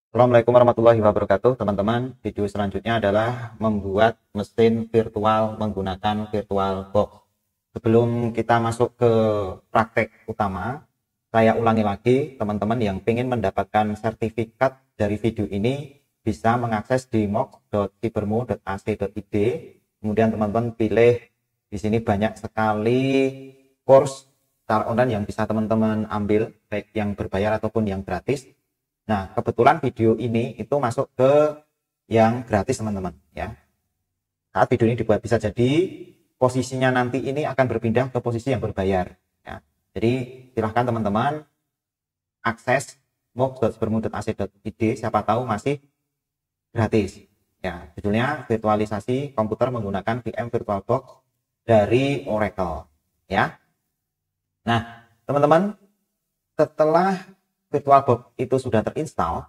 Assalamualaikum warahmatullahi wabarakatuh, teman-teman. Video selanjutnya adalah membuat mesin virtual menggunakan VirtualBox. Sebelum kita masuk ke praktek utama, saya ulangi lagi, teman-teman yang ingin mendapatkan sertifikat dari video ini bisa mengakses di mox.cybermu.ac.id. Kemudian teman-teman pilih di sini banyak sekali course secara online yang bisa teman-teman ambil, baik yang berbayar ataupun yang gratis. Nah, kebetulan video ini itu masuk ke yang gratis, teman-teman, ya. Saat video ini dibuat bisa jadi posisinya nanti ini akan berpindah ke posisi yang berbayar, ya. Jadi silahkan teman-teman akses mox.cybermu.ac.id, siapa tahu masih gratis. Ya, judulnya virtualisasi komputer menggunakan VM VirtualBox dari Oracle, ya. Nah, teman-teman, setelah VirtualBox itu sudah terinstall,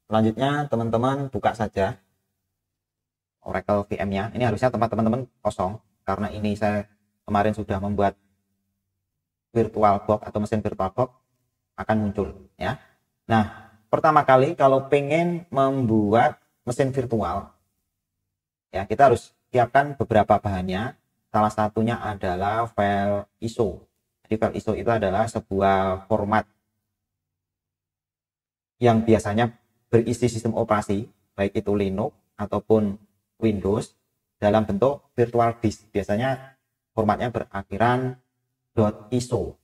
selanjutnya teman-teman buka saja Oracle VM-nya. Ini harusnya tempat teman-teman kosong, karena ini saya kemarin sudah membuat VirtualBox atau mesin VirtualBox akan muncul, ya. Nah, pertama kali kalau pengen membuat mesin virtual, ya, kita harus siapkan beberapa bahannya. Salah satunya adalah file ISO. Jadi file ISO itu adalah sebuah format yang biasanya berisi sistem operasi, baik itu Linux ataupun Windows, dalam bentuk virtual disk. Biasanya formatnya berakhiran .iso,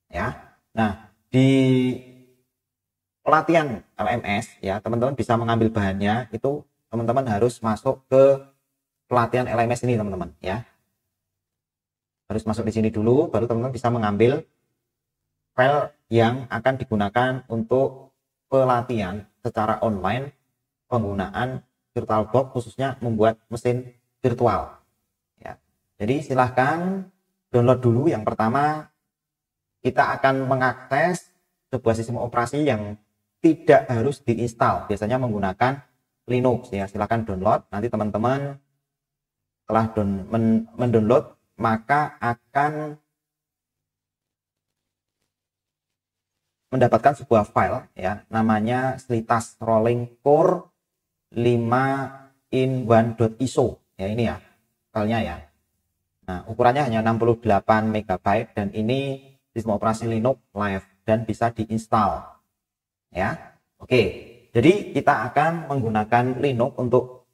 ya. Nah, di pelatihan LMS, ya, teman-teman bisa mengambil bahannya. Itu teman-teman harus masuk ke pelatihan LMS ini, teman-teman, ya. Harus masuk di sini dulu, baru teman-teman bisa mengambil file yang akan digunakan untuk pelatihan secara online penggunaan VirtualBox, khususnya membuat mesin virtual, ya. Jadi silahkan download dulu. Yang pertama, kita akan mengakses sebuah sistem operasi yang tidak harus diinstal, biasanya menggunakan Linux, ya. Silahkan download. Nanti teman-teman setelah mendownload maka akan mendapatkan sebuah file, ya, namanya Slitas Rolling Core 5-in-1.iso, ya. Ini ya filenya, ya. Nah, ukurannya hanya 68 MB dan ini sistem operasi Linux live dan bisa diinstal, ya. Oke, jadi kita akan menggunakan Linux untuk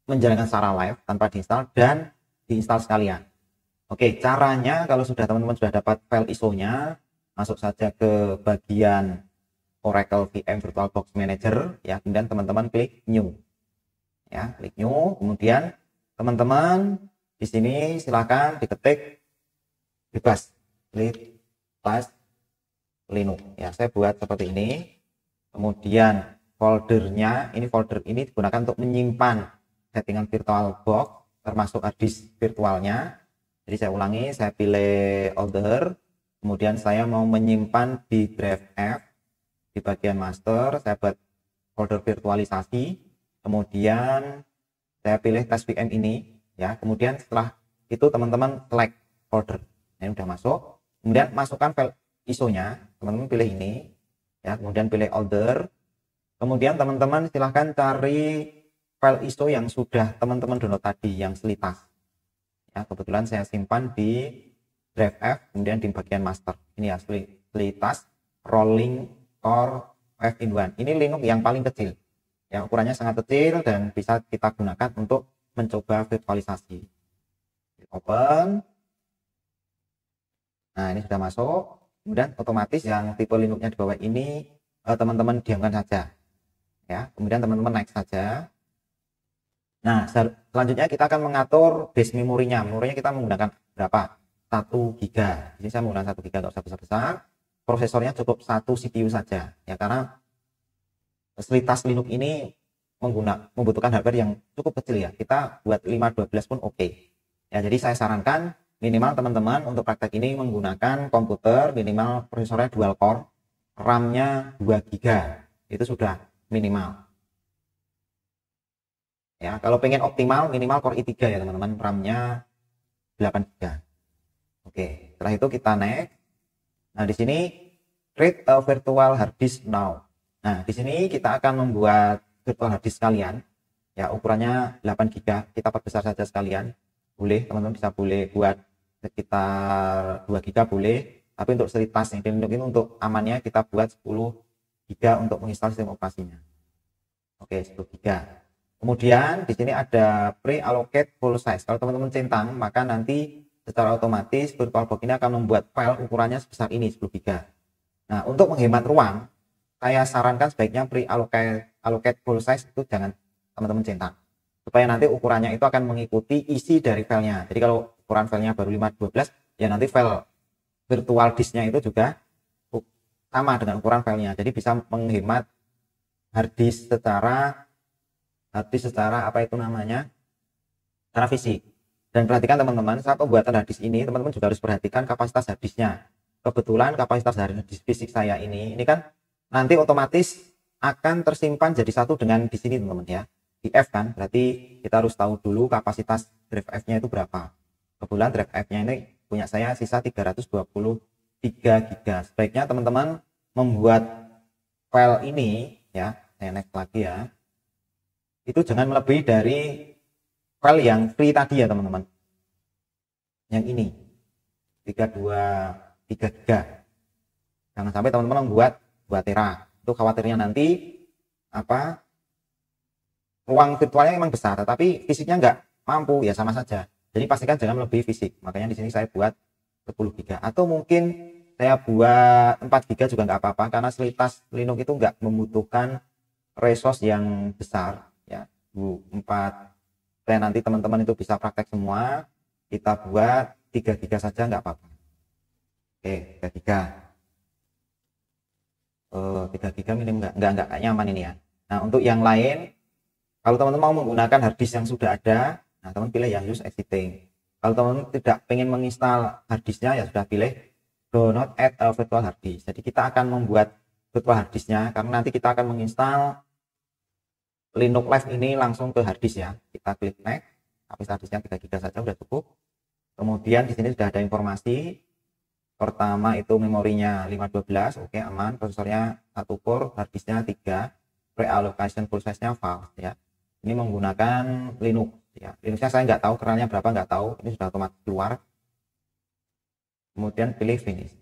menjalankan secara live tanpa diinstal dan diinstal sekalian. Oke, caranya kalau teman-teman sudah dapat file ISO-nya, masuk saja ke bagian Oracle VM VirtualBox Manager, ya. Kemudian teman-teman klik New, ya, klik New. Kemudian teman-teman di sini silakan diketik bebas Slitas Linux, ya. Saya buat seperti ini. Kemudian folder ini digunakan untuk menyimpan settingan VirtualBox termasuk hard disk virtualnya. Jadi saya ulangi, saya pilih Older. Kemudian saya mau menyimpan di drive F di bagian master, saya buat folder virtualisasi. Kemudian saya pilih test VM ini, ya. Kemudian setelah itu teman-teman select folder. Ini udah masuk. Kemudian masukkan file ISO-nya, teman-teman pilih ini, ya. Kemudian pilih older. Kemudian teman-teman silahkan cari file ISO yang sudah teman-teman download tadi, yang Slitas. Ya, kebetulan saya simpan di drive F, kemudian di bagian master. Ini ya, Slitas Rolling Core 5-in-1. Ini Linux yang paling kecil, ya. Ukurannya sangat kecil dan bisa kita gunakan untuk mencoba virtualisasi. Open. Nah, ini sudah masuk. Kemudian otomatis yang tipe Linux-nya di bawah ini teman-teman diamkan saja, ya. Kemudian teman-teman next saja. Nah, selanjutnya kita akan mengatur base memorinya. Memorinya kita menggunakan berapa? 1 GB. Jadi saya menggunakan 1 GB, nggak usah besar-besar. Prosesornya cukup 1 CPU saja, ya, karena Slitas Linux ini membutuhkan hardware yang cukup kecil, ya. Kita buat 512 pun oke. Ya, jadi saya sarankan minimal teman-teman untuk praktek ini menggunakan komputer minimal prosesornya dual core, RAM-nya 2 GB. Itu sudah minimal. Ya, kalau pengen optimal minimal Core i3, ya, teman-teman, RAM-nya 8 GB. Oke, setelah itu kita next. Nah, di sini create a virtual hard disk now. Nah, di sini kita akan membuat virtual hard disk sekalian. Ya, ukurannya 8 GB. Kita perbesar saja sekalian. Boleh, teman-teman bisa boleh buat sekitar 2 GB boleh. Tapi untuk selitas yang ini untuk amannya kita buat 10 GB untuk menginstal sistem operasinya. Oke, 10 GB. Kemudian di sini ada pre-allocate full size. Kalau teman-teman centang, maka nanti secara otomatis VirtualBox ini akan membuat file ukurannya sebesar ini 10 GB. Nah, untuk menghemat ruang, saya sarankan sebaiknya pre-allocate full size itu jangan teman-teman centang, supaya nanti ukurannya itu akan mengikuti isi dari filenya. Jadi kalau ukuran filenya baru 512, ya nanti file virtual disknya itu juga sama dengan ukuran filenya. Jadi bisa menghemat hard disk secara apa itu namanya, secara fisik. Dan perhatikan teman-teman, saat pembuatan hard disk ini teman-teman juga harus perhatikan kapasitas hard disknya. Kebetulan kapasitas hard disk fisik saya ini kan nanti otomatis akan tersimpan jadi satu dengan di sini teman-teman ya, di F kan, berarti kita harus tahu dulu kapasitas drive F-nya itu berapa. Kebetulan drive F-nya ini punya saya sisa 323 GB. Sebaiknya teman-teman membuat file ini ya, saya next lagi ya, itu jangan melebihi dari file yang free tadi ya teman-teman, yang ini 323 GB. Jangan sampai teman-teman membuat 2 tera, itu khawatirnya nanti apa, ruang virtualnya memang besar tetapi fisiknya nggak mampu, ya sama saja. Jadi pastikan jangan melebihi fisik. Makanya di sini saya buat 10 GB, atau mungkin saya buat 4 GB juga nggak apa-apa, karena selitas Linux itu nggak membutuhkan resource yang besar ya. 4, supaya nanti teman-teman itu bisa praktek semua, kita buat 3 GB saja nggak apa-apa. Oke, 3 GB. 3 GB minim nggak nyaman ini ya. Nah, untuk yang lain, kalau teman-teman mau menggunakan hard disk yang sudah ada, nah teman pilih yang use existing. Kalau teman-teman tidak pengen menginstal hard disknya, ya sudah pilih do not add a virtual hard disk. Jadi kita akan membuat virtual hard disknya karena nanti kita akan menginstal Linux Live ini langsung ke hard disk ya. Kita klik next, kapasitas disknya 3 GB saja sudah cukup. Kemudian di sini sudah ada informasi. Pertama itu memorinya 512, oke aman. Prosesornya 1 core, hard disknya 3, pre-allocation full size-nya fast ya. Ini menggunakan Linux ya. Linuxnya saya nggak tahu, kernelnya berapa nggak tahu. Ini sudah otomatis keluar. Kemudian pilih finish.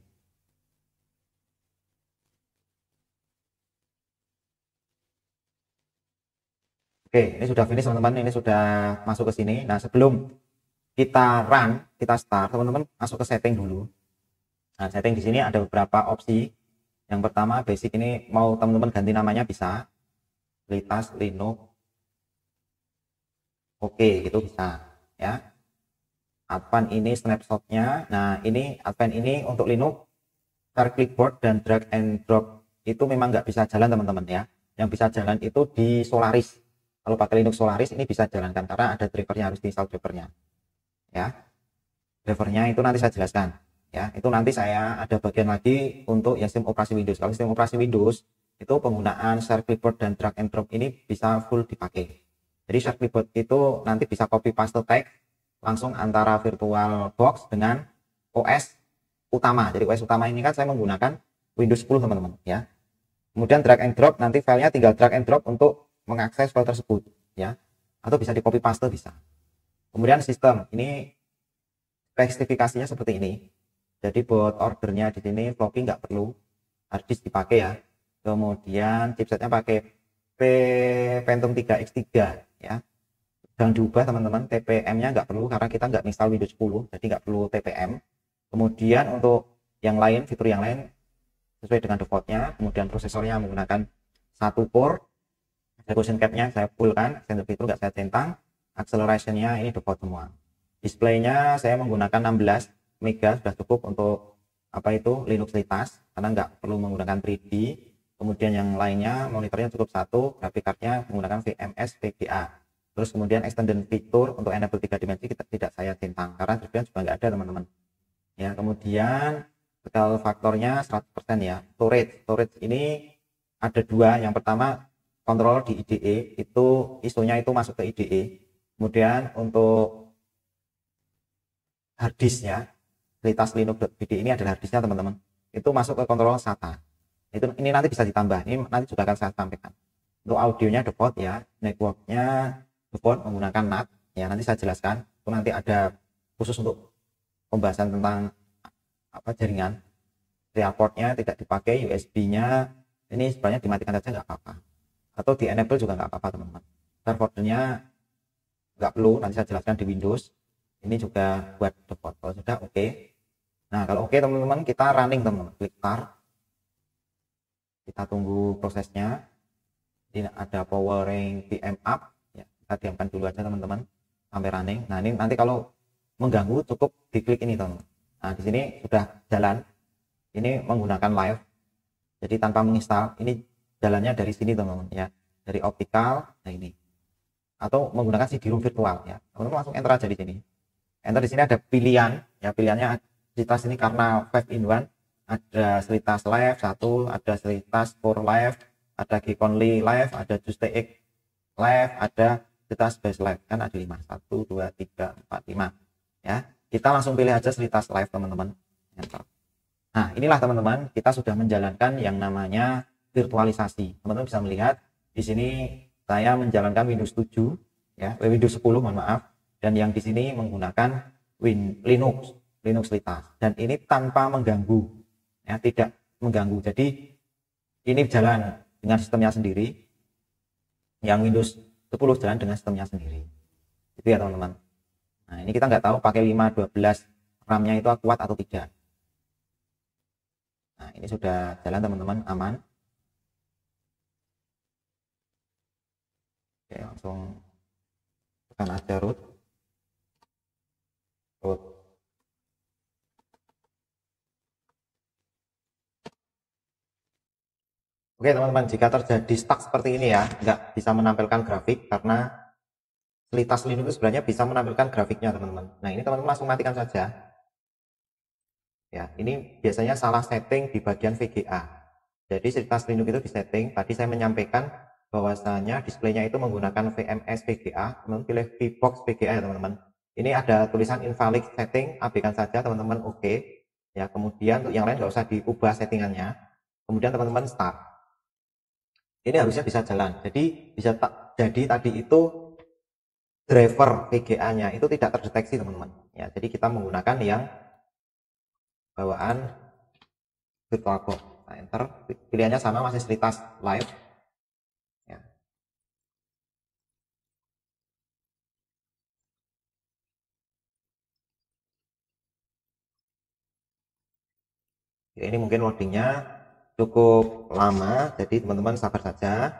Oke, ini sudah finish teman-teman. Ini sudah masuk ke sini. Nah, sebelum kita run, kita start, teman-teman masuk ke setting dulu. Nah, setting di sini ada beberapa opsi. Yang pertama basic, ini mau teman-teman ganti namanya bisa. Selitas Linux. Oke, itu bisa ya. Advan ini snapshotnya. Nah, ini Advan ini untuk Linux, share clipboard dan drag and drop itu memang nggak bisa jalan teman-teman ya. Yang bisa jalan itu di Solaris. Kalau pakai Linux Solaris ini bisa jalankan karena ada drivernya, harus diinstal drivernya ya. Drivernya itu nanti saya jelaskan ya. Itu nanti saya ada bagian lagi untuk yang sistem operasi Windows. Kalau sistem operasi Windows itu penggunaan share clipboard dan drag and drop ini bisa full dipakai. Jadi share clipboard itu nanti bisa copy paste tag langsung antara VirtualBox dengan OS utama. Jadi OS utama ini kan saya menggunakan Windows 10 teman-teman ya. Kemudian drag and drop, nanti filenya tinggal drag and drop untuk mengakses file tersebut ya. Atau bisa di copy paste bisa. Kemudian sistem ini spesifikasinya seperti ini. Jadi buat ordernya di sini floppy nggak perlu, hard disk dipakai ya. Kemudian chipsetnya pakai Pentium 3X3 ya. Jangan diubah teman-teman, TPM-nya nggak perlu karena kita nggak install Windows 10, jadi nggak perlu TPM. Kemudian untuk yang lain, fitur yang lain sesuai dengan defaultnya. Kemudian prosesornya menggunakan 1 core, execution cap-nya saya full kan, extended fitur nggak saya centang, acceleration-nya ini default semua. Display-nya saya menggunakan 16 mega, sudah cukup untuk apa itu Linux selitas karena nggak perlu menggunakan 3D. Kemudian yang lainnya monitornya cukup 1, graphic card-nya menggunakan VMS VGA. Terus kemudian extended fitur untuk enable 3 dimensi kita tidak saya centang karena drive-nya juga nggak ada teman-teman ya. Kemudian scale faktornya 100% ya. Storage ini ada 2. Yang pertama kontrol di IDE, itu ISO-nya itu masuk ke IDE. Kemudian untuk harddisknya, kualitas Linux.bd ini adalah harddisknya teman-teman, itu masuk ke kontrol SATA Ini nanti bisa ditambah, ini nanti juga akan saya sampaikan. Untuk audionya default ya, networknya default menggunakan NAT ya, nanti saya jelaskan. Itu nanti ada khusus untuk pembahasan tentang jaringan. Serial portnya tidak dipakai, USB-nya ini sebenarnya dimatikan saja nggak apa-apa, atau di enable juga nggak apa-apa teman-teman. Foldernya nggak perlu, nanti saya jelaskan di Windows. Ini juga buat default. Kalau sudah oke. Nah kalau oke teman-teman, kita running teman-teman, klik start, kita tunggu prosesnya. Ini ada powering VM up ya, kita diamkan dulu aja teman-teman sampai running. Nah ini nanti kalau mengganggu cukup diklik ini teman-teman. Nah di sini sudah jalan, ini menggunakan live, jadi tanpa menginstal. Ini jalannya dari sini teman-teman ya, dari optical. Nah ini, atau menggunakan CD-ROM virtual ya, teman-teman langsung enter aja di sini. Enter di sini ada pilihan ya, pilihannya Selitas ini karena 5 in 1, ada Selitas live 1, ada Selitas core live, ada Geekonly live, ada JustTX live, ada Selitas base live, kan ada 5, 1 2 3 4 5 ya. Kita langsung pilih aja Selitas live teman-teman, enter. Nah inilah teman-teman, kita sudah menjalankan yang namanya virtualisasi. Teman-teman bisa melihat di sini saya menjalankan Windows 7 ya, Windows 10 mohon maaf, dan yang di sini menggunakan Linux Selitas, dan ini tanpa mengganggu ya, tidak mengganggu. Jadi ini jalan dengan sistemnya sendiri, yang Windows 10 jalan dengan sistemnya sendiri, itu ya teman-teman. Nah ini kita nggak tahu pakai 512 RAM-nya itu kuat atau tidak. Nah ini sudah jalan teman-teman, aman. Oke, langsung tekan aja root. Oke teman-teman, jika terjadi stuck seperti ini ya, nggak bisa menampilkan grafik, karena Selitas Linux itu sebenarnya bisa menampilkan grafiknya teman-teman. Nah ini teman-teman langsung matikan saja. Ya, ini biasanya salah setting di bagian VGA. Jadi Selitas Linux itu disetting, tadi saya menyampaikan bahwasanya displaynya itu menggunakan VMS VGA, teman-teman pilih VBox VGA ya teman-teman. Ini ada tulisan invalid setting, abaikan saja teman-teman, oke. Ya, kemudian untuk yang lain nggak usah diubah settingannya. Kemudian teman-teman start. Ini harusnya bisa jalan. Jadi bisa jadi tadi itu driver VGA-nya itu tidak terdeteksi teman-teman. Ya, jadi kita menggunakan yang bawaan VirtualBox. Nah, enter. Pilihannya sama, masih Selitas live. Ya. Ya, ini mungkin loadingnya cukup lama, jadi teman-teman sabar saja.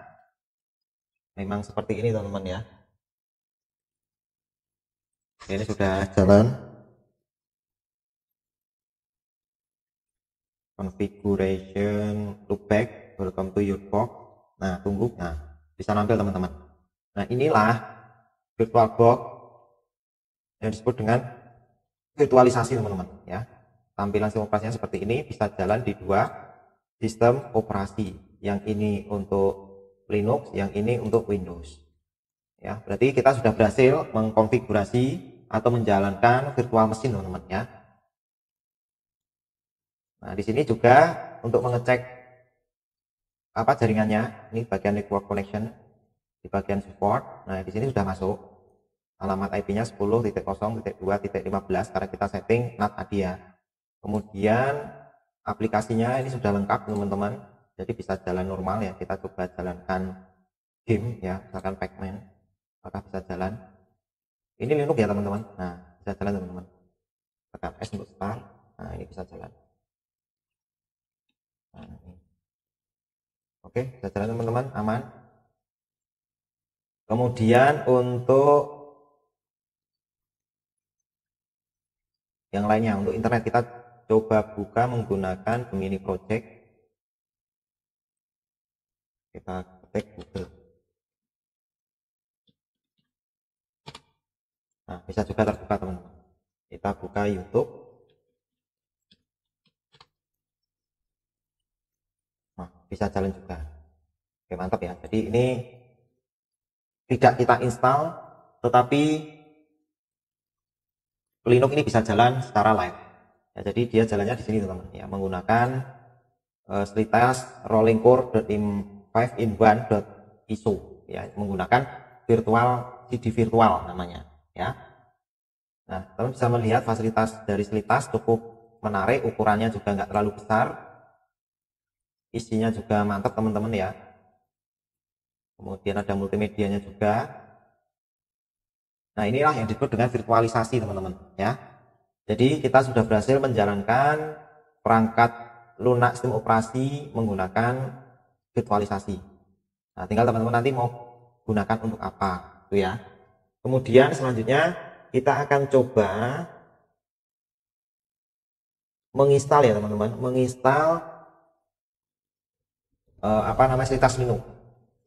Memang seperti ini teman-teman ya. Ini sudah jalan. Configuration loopback, welcome to your box. Nah tunggu, nah bisa nampil teman-teman. Nah inilah VirtualBox yang disebut dengan virtualisasi teman-teman ya. Tampilan sistem operasinya seperti ini, bisa jalan di dua sistem operasi, yang ini untuk Linux, yang ini untuk Windows ya. Berarti kita sudah berhasil mengkonfigurasi atau menjalankan virtual mesin teman-teman ya. Nah di sini juga untuk mengecek jaringannya, ini bagian network connection, di bagian support. Nah di sini sudah masuk alamat IP-nya 10.0.2.15 karena kita setting NAT ADIA. Kemudian aplikasinya ini sudah lengkap teman-teman, jadi bisa jalan normal ya. Kita coba jalankan game ya, misalkan Pac-Man, apakah bisa jalan. Ini Linux ya teman-teman. Nah bisa jalan teman-teman, tekan S untuk start. Nah ini bisa jalan. Nah, ini. Oke, bisa jalan teman-teman, aman. Kemudian untuk yang lainnya, untuk internet kita coba buka menggunakan Gemini Project. Kita ketik Google. Nah bisa juga terbuka teman-teman. Kita buka YouTube. Nah bisa jalan juga. Oke mantap ya. Jadi ini tidak kita install, tetapi Linux ini bisa jalan secara live. Ya, jadi dia jalannya di sini teman-teman ya, menggunakan slitas rolling core.im5in1.iso ya, menggunakan virtual CD virtual namanya ya. Nah, teman bisa melihat fasilitas dari slitas cukup menarik, ukurannya juga nggak terlalu besar, isinya juga mantap teman-teman ya. Kemudian ada multimedianya juga. Nah, inilah yang disebut dengan virtualisasi teman-teman ya. Jadi kita sudah berhasil menjalankan perangkat lunak sistem operasi menggunakan virtualisasi. Nah, tinggal teman-teman nanti mau gunakan untuk apa itu ya. Kemudian selanjutnya kita akan coba menginstal ya teman-teman, menginstal slitas Linux.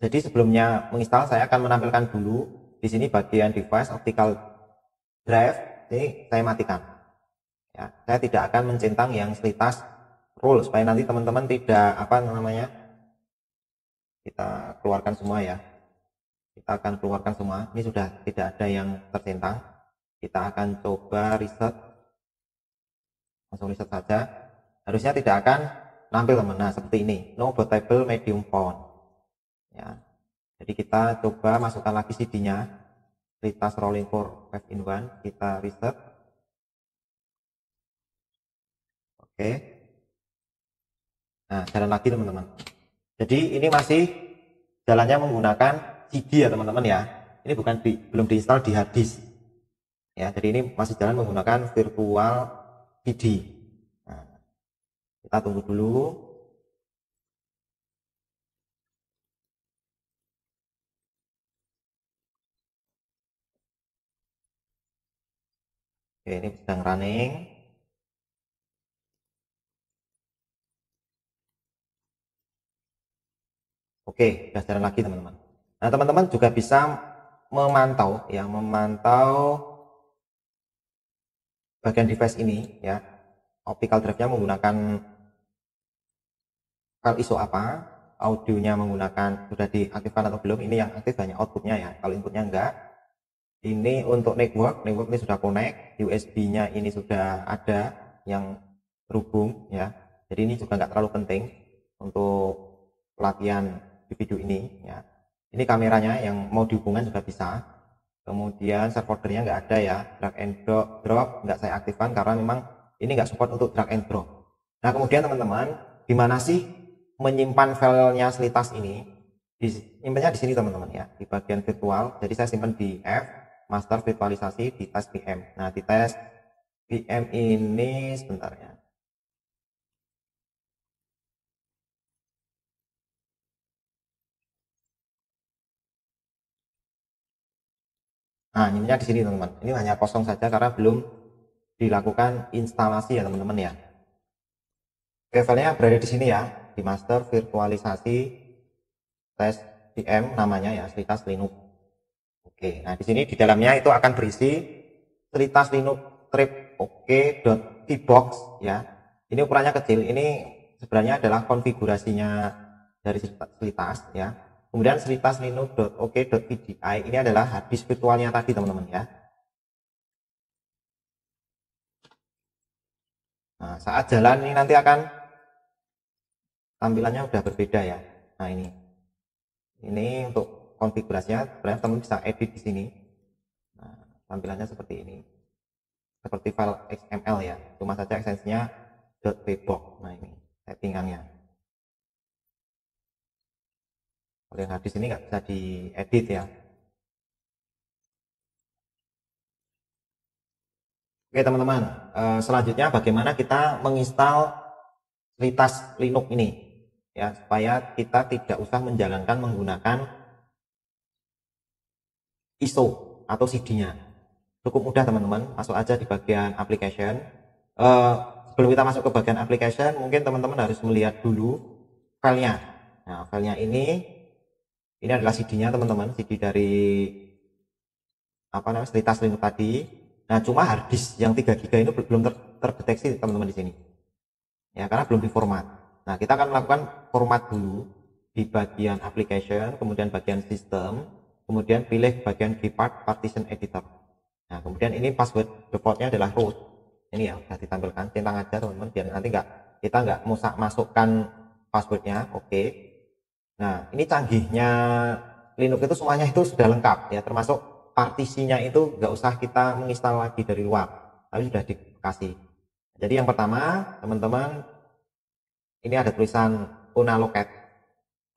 Jadi sebelumnya menginstal saya akan menampilkan dulu di sini bagian device optical drive ini saya matikan. Ya, saya tidak akan mencentang yang slitas rule supaya nanti teman-teman tidak kita keluarkan semua ya. Kita akan keluarkan semua. Ini sudah tidak ada yang tercentang. Kita akan coba reset. Langsung reset saja. Harusnya tidak akan nampil teman. Nah, seperti ini. No bootable medium font. Ya. Jadi kita coba masukkan lagi CD-nya. Slitas rolling core 5in1. Kita reset. Oke. Nah, jalan lagi teman-teman. Jadi ini masih jalannya menggunakan CD ya teman-teman ya. Ini belum diinstal di hard disk. Ya, jadi ini masih jalan menggunakan virtual CD. Nah, kita tunggu dulu. Oke, ini sedang running. Oke, sudah jalan lagi teman-teman. Nah, teman-teman juga bisa memantau bagian device ini ya. Optical drive-nya menggunakan file ISO apa, audionya menggunakan sudah diaktifkan atau belum. Ini yang aktif hanya outputnya ya, kalau inputnya enggak. Ini untuk network ini sudah connect, USB-nya ini sudah ada yang terhubung ya. Jadi ini juga enggak terlalu penting untuk pelatihan di video ini ya. Ini kameranya yang mau dihubungkan juga bisa. Kemudian share foldernya enggak ada ya, drag and drop enggak saya aktifkan karena memang ini enggak support untuk drag and drop. Nah, kemudian teman-teman, gimana sih menyimpan filenya slitas ini? Simpannya di sini teman-teman ya, di bagian virtual. Jadi saya simpan di F, master virtualisasi di tes VM. Nah, di tes VM ini sebentar ya. Nah, ininya di sini teman-teman. Ini hanya kosong saja karena belum dilakukan instalasi ya teman-teman ya. Filenya berada di sini ya, di master virtualisasi tes VM namanya ya, slitas Linux. Oke, nah di sini di dalamnya itu akan berisi slitas Linux trip oke.tbox ya. Ini ukurannya kecil. Ini sebenarnya adalah konfigurasinya dari slitas ya. Kemudian slitas linux.oke.vdi ini adalah hard disk virtualnya tadi teman-teman ya. Nah, saat jalan ini nanti akan tampilannya udah berbeda ya. Nah, ini untuk konfigurasinya sebenarnya teman bisa edit di sini. Nah, tampilannya seperti ini. Seperti file XML ya. Cuma saja ekstensinya .pbox. Nah, ini settingannya. Kalau yang harddisk ini nggak bisa diedit ya. Oke teman-teman, selanjutnya bagaimana kita menginstal slitas Linux ini ya, supaya kita tidak usah menjalankan menggunakan ISO atau CD-nya. Cukup mudah teman-teman, masuk aja di bagian application. Sebelum kita masuk ke bagian application, mungkin teman-teman harus melihat dulu filenya. Nah, filenya ini adalah CD-nya teman-teman, CD dari slitas Linux tadi. Nah, cuma hard disk yang 3 GB ini belum terdeteksi teman-teman di sini. Ya, karena belum diformat. Nah, kita akan melakukan format dulu di bagian application, kemudian bagian sistem, kemudian pilih bagian keypad partition editor. Nah, kemudian ini password defaultnya adalah root. Ini ya sudah ditampilkan, centang aja teman-teman biar nanti kita nggak masukkan passwordnya, oke. Nah, ini canggihnya Linux itu semuanya itu sudah lengkap ya, termasuk partisinya itu nggak usah kita menginstal lagi dari luar, tapi sudah dikasih. Jadi yang pertama, teman-teman, ini ada tulisan unallocated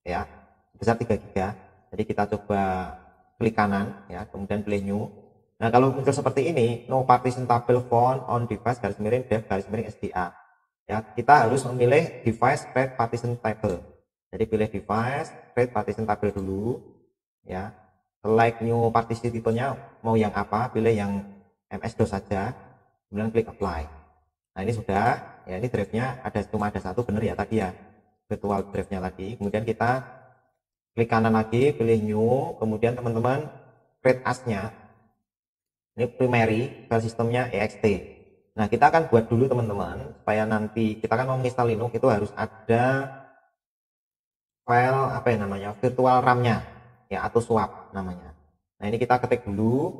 ya, besar 3 GB. Jadi kita coba klik kanan ya, kemudian pilih new. Nah, kalau muncul seperti ini, no partition table found on device garis miring dev garis miring SDA. Ya, kita harus memilih device create partition table. Jadi pilih device create partition table dulu ya. Select new partition tipenya mau yang apa, pilih yang MS-DOS saja. Kemudian klik apply. Nah, ini sudah ya, ini drive-nya cuma ada satu, benar ya tadi ya. Virtual drive-nya tadi. Kemudian kita klik kanan lagi, pilih new, kemudian teman-teman create as-nya. Ini primary, file sistemnya ext. Nah, kita akan buat dulu teman-teman, supaya nanti kita kan mau menginstal Linux itu harus ada file apa ya namanya, virtual RAM-nya ya, atau swap namanya. Nah, ini kita ketik dulu,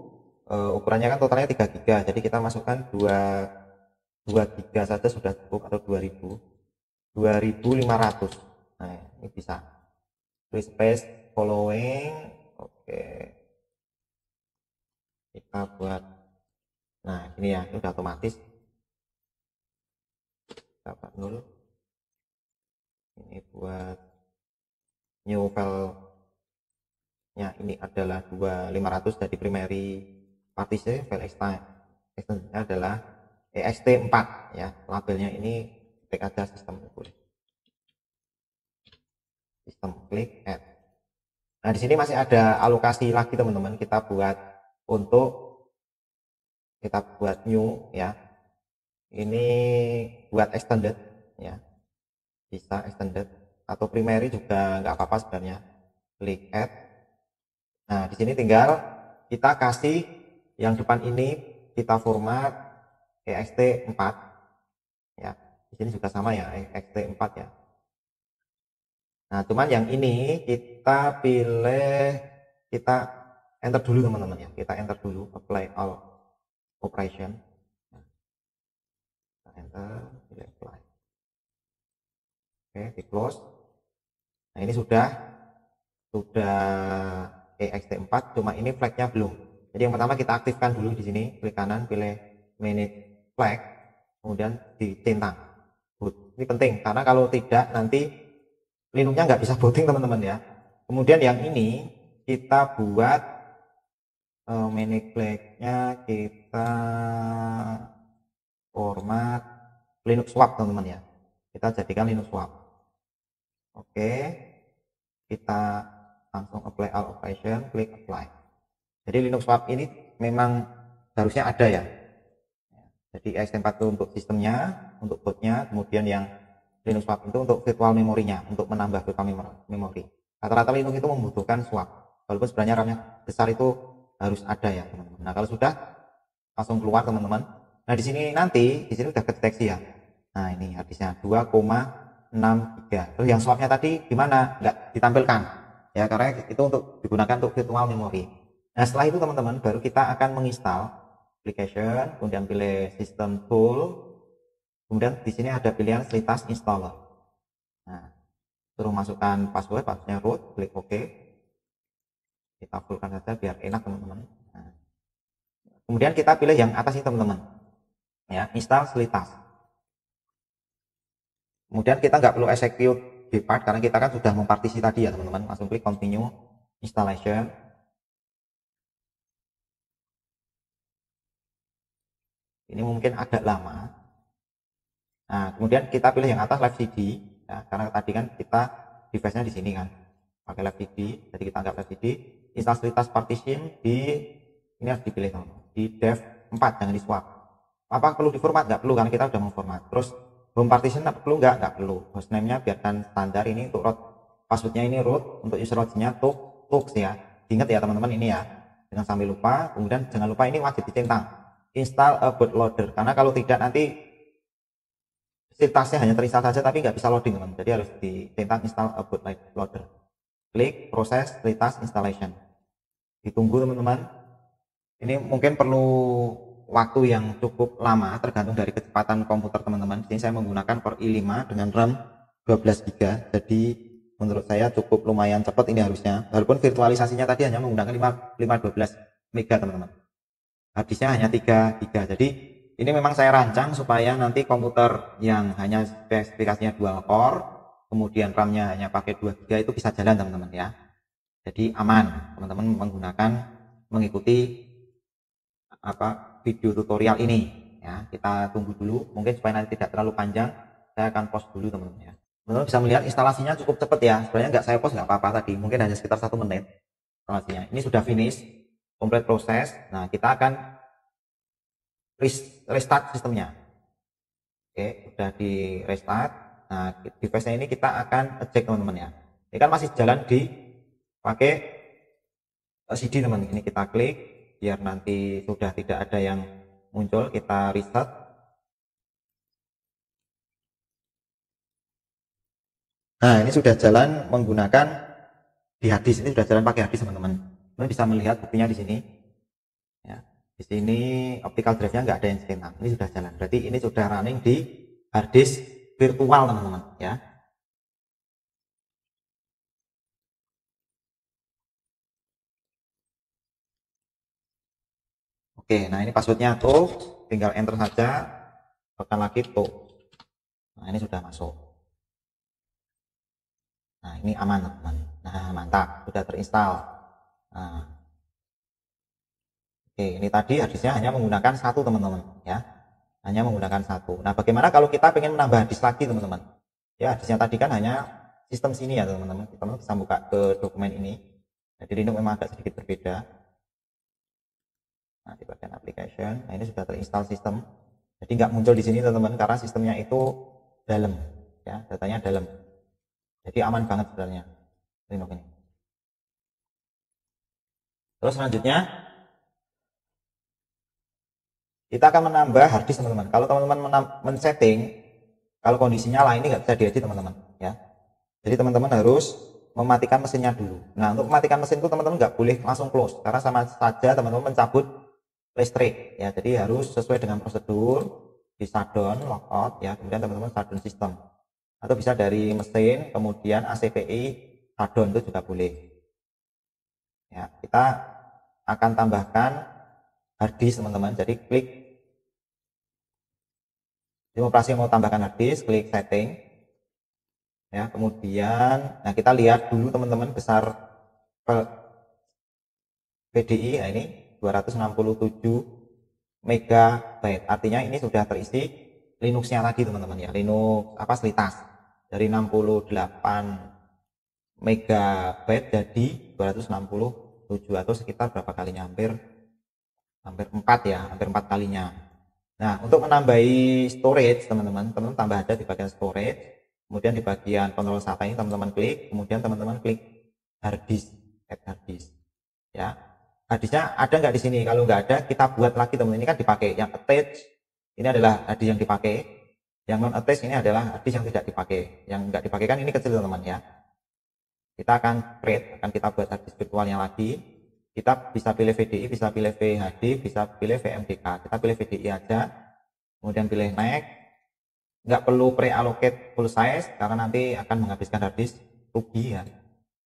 ukurannya kan totalnya 3 GB, jadi kita masukkan 2 GB saja sudah cukup, atau 2500. Nah, ini bisa. Free space following, oke. Kita buat, nah ini ya, ini udah otomatis. Kita buat 0. Ini buat new file nya, ini adalah 2500 dari primary partition. File extensionnya adalah ext4 ya, labelnya ini ketik aja sistem klik add. Nah, di sini masih ada alokasi lagi teman-teman, kita buat new ya, ini buat extended ya, bisa extended atau primary juga nggak apa-apa sebenarnya. Klik add. Nah, di sini tinggal kita kasih yang depan ini, kita format ext4 ya. Di sini juga sama ya, ext4 ya. Nah, cuman yang ini kita pilih, kita enter dulu teman-teman ya. Kita enter dulu apply all operation. Kita enter, pilih apply. Oke, di close. Nah, ini sudah ext4, cuma ini flagnya belum. Jadi yang pertama kita aktifkan dulu di sini, klik kanan, pilih manage flag, kemudian dicentang boot. Ini penting karena kalau tidak nanti Linuxnya nggak bisa booting teman-teman ya. Kemudian yang ini kita buat manage flag-nya, kita format Linux swap teman-teman ya. Kita jadikan Linux swap. Oke, kita langsung apply all operation, klik apply. Jadi Linux swap ini memang harusnya ada ya. Jadi ext4 itu untuk sistemnya, untuk bootnya, kemudian yang Linux swap itu untuk virtual memorinya, untuk menambah virtual memori. Rata-rata Linux itu membutuhkan swap, walaupun sebenarnya RAM-nya besar itu harus ada ya teman-teman. Nah, kalau sudah langsung keluar teman-teman. Nah, di sini udah kedeteksi ya. Nah, ini harddisknya 2,6 GB. Terus yang swapnya tadi gimana? Nggak ditampilkan ya, karena itu untuk digunakan untuk virtual memory. Nah, setelah itu teman-teman baru kita akan menginstal application, kemudian pilih system tool. Kemudian di sini ada pilihan Slitas installer. Nah, suruh masukkan passwordnya root, klik OK. Kita fullkan saja biar enak teman-teman. Nah, kemudian kita pilih yang atas ini teman-teman. Ya, install Slitas. Kemudian kita nggak perlu execute depart karena kita kan sudah mempartisi tadi ya teman-teman. Langsung klik continue installation. Ini mungkin agak lama. Nah, kemudian kita pilih yang atas live CD ya, karena tadi kan kita device-nya di sini kan pakai live CD, jadi kita anggap live CD. Install Slitas partition ini harus dipilih teman-teman, di dev 4, jangan di swap. Apa perlu di format? Nggak perlu karena kita sudah memformat. Terus home partition perlu nggak perlu. Hostname-nya biarkan standar, ini untuk root, passwordnya ini root, untuk user login-nya tux ya. Ingat ya teman-teman ini ya, jangan sampai lupa. Kemudian jangan lupa ini wajib dicentang, install a bootloader, karena kalau tidak nanti Slitasnya hanya terinstall saja tapi nggak bisa loading teman, jadi harus ditentang install a bootloader. Klik proses Slitas installation, ditunggu teman-teman. Ini mungkin perlu waktu yang cukup lama tergantung dari kecepatan komputer teman-teman. Di sini saya menggunakan Core i5 dengan RAM 12 GB. Jadi menurut saya cukup lumayan cepat ini harusnya. Walaupun virtualisasinya tadi hanya menggunakan 512 MB teman-teman. Habisnya hanya 3 GB. Jadi ini memang saya rancang supaya nanti komputer yang hanya spesifikasinya dual core, kemudian RAM-nya hanya pakai 2 GB itu bisa jalan teman-teman ya. Jadi aman teman-teman mengikuti video tutorial ini ya. Kita tunggu dulu, mungkin supaya nanti tidak terlalu panjang, saya akan pause dulu teman-teman ya. Teman-teman bisa melihat instalasinya cukup cepat ya. Sebenarnya nggak saya pause nggak apa-apa tadi, mungkin hanya sekitar 1 menit instalasinya. Ini sudah finish, komplit proses. Nah, kita akan restart sistemnya. Oke, sudah di restart. Nah, device-nya ini kita akan cek teman-teman ya. Ini kan masih jalan di pakai CD teman-teman. Ini kita klik biar nanti sudah tidak ada yang muncul. Kita reset. Nah, ini sudah jalan menggunakan di harddisk. Ini sudah jalan pakai harddisk teman-teman. Teman bisa melihat buktinya di sini. Ya, di sini optical drive-nya nggak ada yang scan. Ini sudah jalan. Berarti ini sudah running di harddisk virtual teman-teman ya. Oke, nah ini passwordnya tuh, tinggal enter saja, tekan lagi tuh. Nah ini sudah masuk. Nah ini aman teman-teman. Nah mantap, sudah terinstall. Nah, oke, ini tadi harddisknya hanya menggunakan satu teman-teman ya, hanya menggunakan satu. Nah bagaimana kalau kita pengen menambah harddisk lagi teman-teman? Ya harddisknya tadi kan hanya sistem sini ya teman-teman. Kita bisa buka ke dokumen ini. Jadi Linux memang agak sedikit berbeda. Nah, di bagian application, nah ini sudah terinstall sistem. Jadi nggak muncul di sini teman-teman karena sistemnya itu dalam, ya datanya dalam. Jadi aman banget sebenarnya Linux ini. Terus selanjutnya kita akan menambah harddisk teman-teman. Kalau teman-teman men-setting, kalau kondisinya lain ini nggak bisa diedit teman-teman, ya. Jadi teman-teman harus mematikan mesinnya dulu. Nah untuk mematikan mesin itu teman-teman nggak boleh langsung close karena sama saja teman-teman mencabut listrik ya. Jadi harus sesuai dengan prosedur, di shutdown, logout ya, kemudian teman-teman shutdown sistem, atau bisa dari mesin kemudian ACPI shutdown itu juga boleh ya. Kita akan tambahkan harddisk teman-teman. Jadi klik di operasi mau tambahkan harddisk, klik setting ya, kemudian nah kita lihat dulu teman-teman besar PDI. Nah ini 267 MB, artinya ini sudah terisi Linuxnya tadi teman-teman ya, Linux Slitas dari 68 MB jadi 267 atau sekitar berapa kalinya, hampir 4 ya, hampir 4 kalinya. Nah untuk menambahi storage teman-teman tambah aja di bagian storage, kemudian di bagian kontrol SATA ini teman-teman klik, kemudian teman-teman klik harddisk, add harddisk ya. Harddisknya ada nggak di sini? Kalau nggak ada kita buat lagi teman-teman. Ini kan dipakai, yang attach ini adalah harddisk yang dipakai, yang non attach ini adalah harddisk yang tidak dipakai. Yang nggak dipakai kan ini kecil teman-teman ya. Kita akan create, akan kita buat harddisk virtualnya lagi. Kita bisa pilih VDI, bisa pilih VHD, bisa pilih VMDK. Kita pilih VDI aja, kemudian pilih next. Nggak perlu pre-allocate full size karena nanti akan menghabiskan harddisk rugi ya.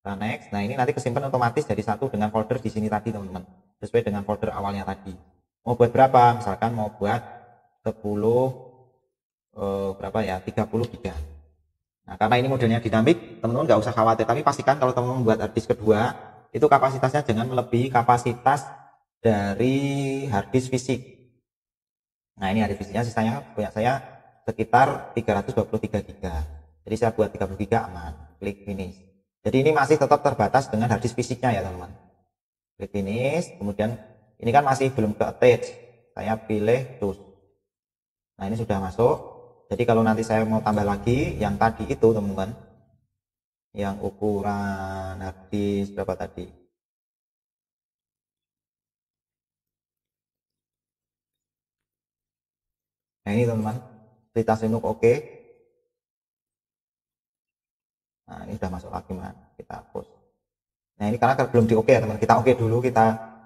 Nah, next. Nah ini nanti kesimpan otomatis jadi satu dengan folder di sini tadi teman-teman, sesuai dengan folder awalnya tadi. Mau buat berapa? Misalkan mau buat 10 berapa ya, 30 GB. Nah karena ini modelnya dinamik, teman-teman nggak usah khawatir, tapi pastikan kalau teman-teman membuat harddisk kedua itu kapasitasnya jangan melebihi kapasitas dari harddisk fisik. Nah ini harddisk fisiknya sisanya punya saya sekitar 323 GB. Jadi saya buat 30 GB aman. Klik finish. Jadi ini masih tetap terbatas dengan harddisk fisiknya ya teman-teman. Klik finish, kemudian ini kan masih belum ke attach. Saya pilih choose. Nah ini sudah masuk. Jadi kalau nanti saya mau tambah lagi yang tadi itu teman-teman, yang ukuran harddisk berapa tadi? Nah ini teman-teman, Slitas Linux oke. Nah ini sudah masuk lagi man, kita hapus. Nah ini karena belum di oke ya teman, kita oke dulu, kita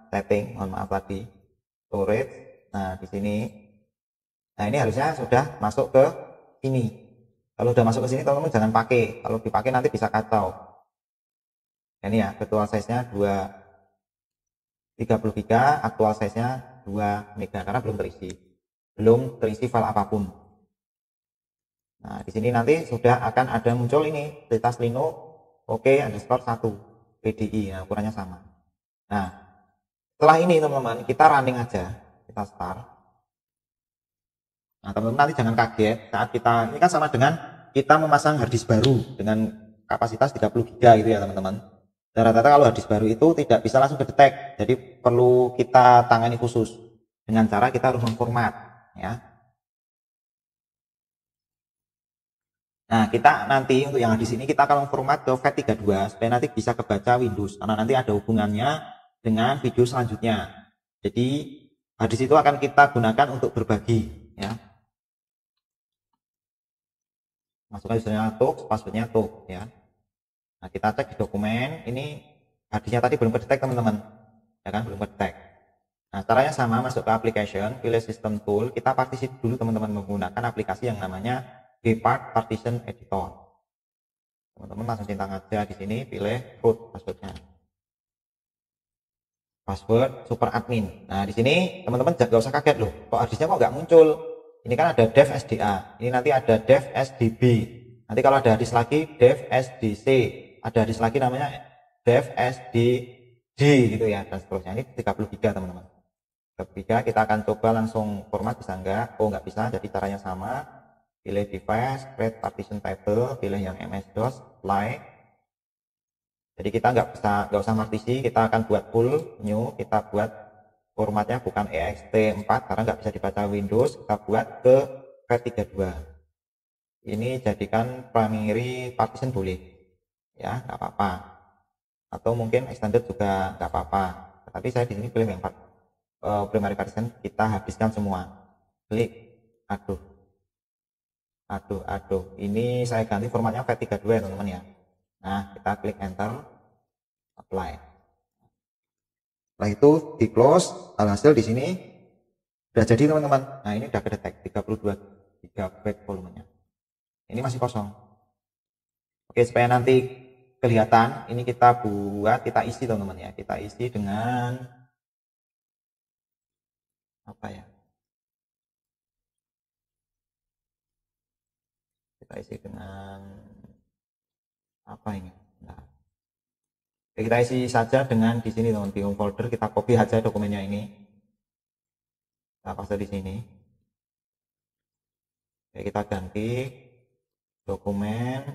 setting, mohon maaf tadi storage. Nah di sini, nah ini harusnya sudah masuk ke sini Kalau udah masuk ke sini teman-teman jangan pakai, kalau dipakai nanti bisa kacau. Ini ya, virtual size-nya 30 GB, aktual size-nya 2 MB karena belum terisi file apapun. Nah, di sini nanti sudah akan ada muncul ini Linux Linux OK_1 PDI, nah, ukurannya sama. Nah, setelah ini teman-teman kita running aja, kita start. Nah, teman-teman nanti jangan kaget saat kita, ini kan sama dengan kita memasang harddisk baru dengan kapasitas 30 GB gitu ya teman-teman. Rata-rata kalau harddisk baru itu tidak bisa langsung kedetek, jadi perlu kita tangani khusus dengan cara kita harus memformat ya. Nah, kita nanti untuk yang di sini kita akan memformat ke FAT32 supaya nanti bisa kebaca Windows karena nanti ada hubungannya dengan video selanjutnya. Jadi harddisk itu akan kita gunakan untuk berbagi ya. Masukkan username tuk, passwordnya tuk ya. Nah, kita cek di dokumen, ini harddisknya tadi belum kedetek teman-teman, ya kan, belum kedetek. Nah, caranya sama, masuk ke application, pilih system tool, kita partition dulu teman-teman menggunakan aplikasi yang namanya Gepard Partition Editor. Teman-teman langsung centang aja di sini, pilih root passwordnya. Password super admin. Nah, di sini teman-teman jangan usah kaget loh, kok harddisknya kok nggak muncul. Ini kan ada dev SDA, ini nanti ada dev SDB. Nanti kalau ada harddisk lagi dev SDC, ada harddisk lagi namanya dev SDD gitu ya, dan seterusnya. Ini 30 GB teman-teman. 30 GB kita akan coba langsung format, bisa enggak? Oh, nggak bisa, jadi caranya sama. Pilih device, create partition table, pilih yang MS-DOS, apply. Jadi kita nggak usah partisi, kita akan buat full new, kita buat formatnya bukan ext4 karena nggak bisa dibaca Windows, kita buat ke FAT32. Ini jadikan primary partition boleh, ya nggak apa-apa. Atau mungkin extended juga nggak apa-apa. Tapi saya di sini pilih yang primary partition, kita habiskan semua. Klik, aduh, ini saya ganti formatnya FAT32 ya teman-teman ya. Nah, kita klik enter, apply. Setelah itu di close, alhasil di sini udah jadi teman-teman. Nah, ini udah kedetek 32 GB volumenya. Ini masih kosong. Oke, supaya nanti kelihatan, ini kita isi teman-teman ya. Kita isi dengan apa ya? Kita isi dengan apa ini? Nah, kita isi saja dengan di sini teman-teman, di home folder kita copy aja dokumennya ini. Kita paste di sini. Oke, kita ganti dokumen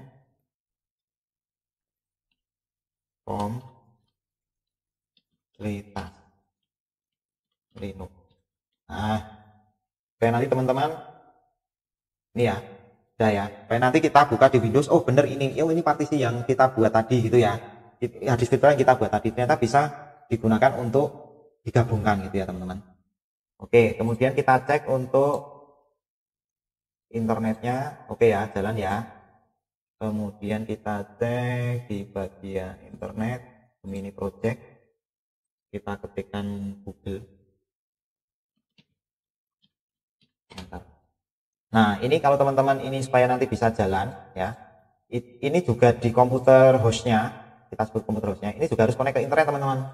Linux. Nah, supaya nanti teman-teman ini ya, udah ya. Supaya nanti kita buka di Windows, oh bener ini, oh ini partisi yang kita buat tadi gitu ya. Harddisk virtual yang kita buat tadi ternyata bisa digunakan untuk digabungkan gitu ya teman-teman. Oke, kemudian kita cek untuk internetnya, oke ya, jalan ya. Kemudian kita cek di bagian internet, Gemini Project, kita ketikkan Google. Nah, ini kalau teman-teman ini supaya nanti bisa jalan ya, ini juga di komputer hostnya, kita sebut komputer hostnya, ini juga harus connect ke internet teman-teman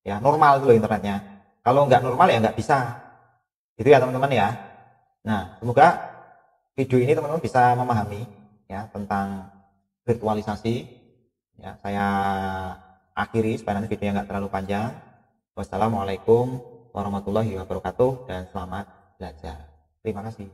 ya, normal dulu internetnya. Kalau nggak normal ya nggak bisa gitu ya teman-teman ya. Nah, semoga video ini teman-teman bisa memahami ya tentang virtualisasi ya. Saya akhiri supaya nanti videonya nggak terlalu panjang. Wassalamualaikum warahmatullahi wabarakatuh dan selamat belajar. Terima kasih.